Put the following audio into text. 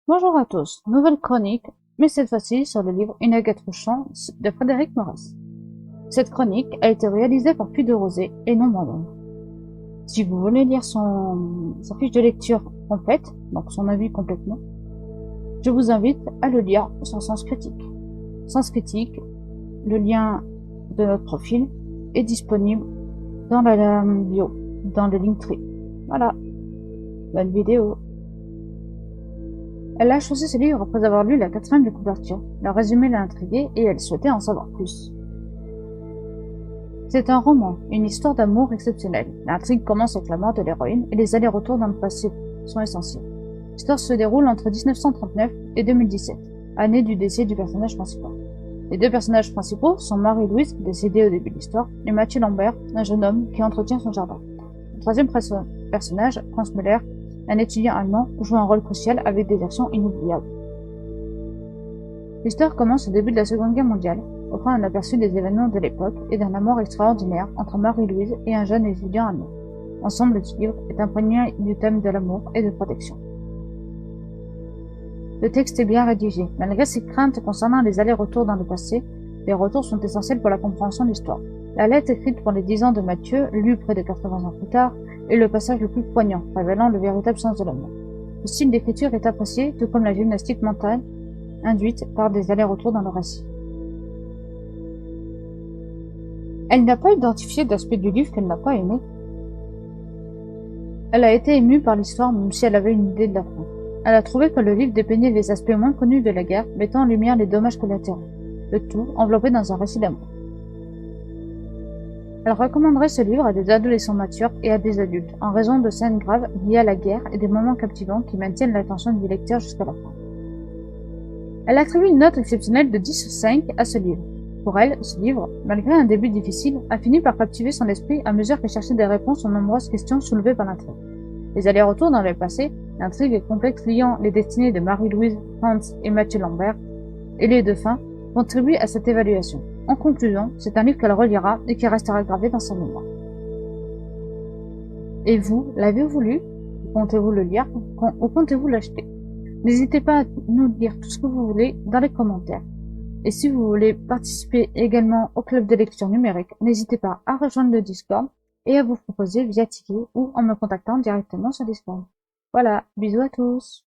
Bonjour à tous, nouvelle chronique, mais cette fois-ci sur le livre Une Agathe Rouchon de Frédéric Maurras. Cette chronique a été réalisée par Puy de Rosé et non moi-même. Si vous voulez lire sa fiche de lecture complète, donc son avis complètement, je vous invite à le lire sur Sens Critique. Sens Critique, le lien de notre profil est disponible dans la bio, dans le Linktree. Voilà, bonne vidéo. Elle a choisi ce livre après avoir lu la quatrième de couverture. Le résumé l'a intriguée et elle souhaitait en savoir plus. C'est un roman, une histoire d'amour exceptionnelle. L'intrigue commence avec la mort de l'héroïne et les allers-retours dans le passé sont essentiels. L'histoire se déroule entre 1939 et 2017, année du décès du personnage principal. Les deux personnages principaux sont Marie-Louise, décédée au début de l'histoire, et Mathieu Lambert, un jeune homme qui entretient son jardin. Le troisième personnage, Franz Müller, un étudiant allemand, joue un rôle crucial avec des actions inoubliables. L'histoire commence au début de la Seconde Guerre mondiale, offrant un aperçu des événements de l'époque et d'un amour extraordinaire entre Marie-Louise et un jeune étudiant allemand. Ensemble, ce livre est imprégné du thème de l'amour et de protection. Le texte est bien rédigé. Malgré ses craintes concernant les allers-retours dans le passé, les retours sont essentiels pour la compréhension de l'histoire. La lettre écrite pour les 10 ans de Mathieu, lue près de 80 ans plus tard, est le passage le plus poignant, révélant le véritable sens de l'amour. Le style d'écriture est apprécié, tout comme la gymnastique mentale induite par des allers-retours dans le récit. Elle n'a pas identifié d'aspect du livre qu'elle n'a pas aimé. Elle a été émue par l'histoire même si elle avait une idée de la fin. Elle a trouvé que le livre dépeignait les aspects moins connus de la guerre, mettant en lumière les dommages collatéraux, le tout enveloppé dans un récit d'amour. Elle recommanderait ce livre à des adolescents matures et à des adultes, en raison de scènes graves liées à la guerre et des moments captivants qui maintiennent l'attention du lecteur jusqu'à la fin. Elle attribue une note exceptionnelle de 10 sur 5 à ce livre. Pour elle, ce livre, malgré un début difficile, a fini par captiver son esprit à mesure qu'elle cherchait des réponses aux nombreuses questions soulevées par l'intrigue. Les allers-retours dans le passé, l'intrigue complexe liant les destinées de Marie-Louise, Franz et Mathieu Lambert, et les deux fins, contribuent à cette évaluation. En conclusion, c'est un livre qu'elle relira et qui restera gravé dans sa mémoire. Et vous, l'avez-vous lu? Comptez-vous le lire ou comptez-vous l'acheter? N'hésitez pas à nous dire tout ce que vous voulez dans les commentaires. Et si vous voulez participer également au club de lecture numérique, n'hésitez pas à rejoindre le Discord et à vous proposer via Tiki ou en me contactant directement sur Discord. Voilà, bisous à tous!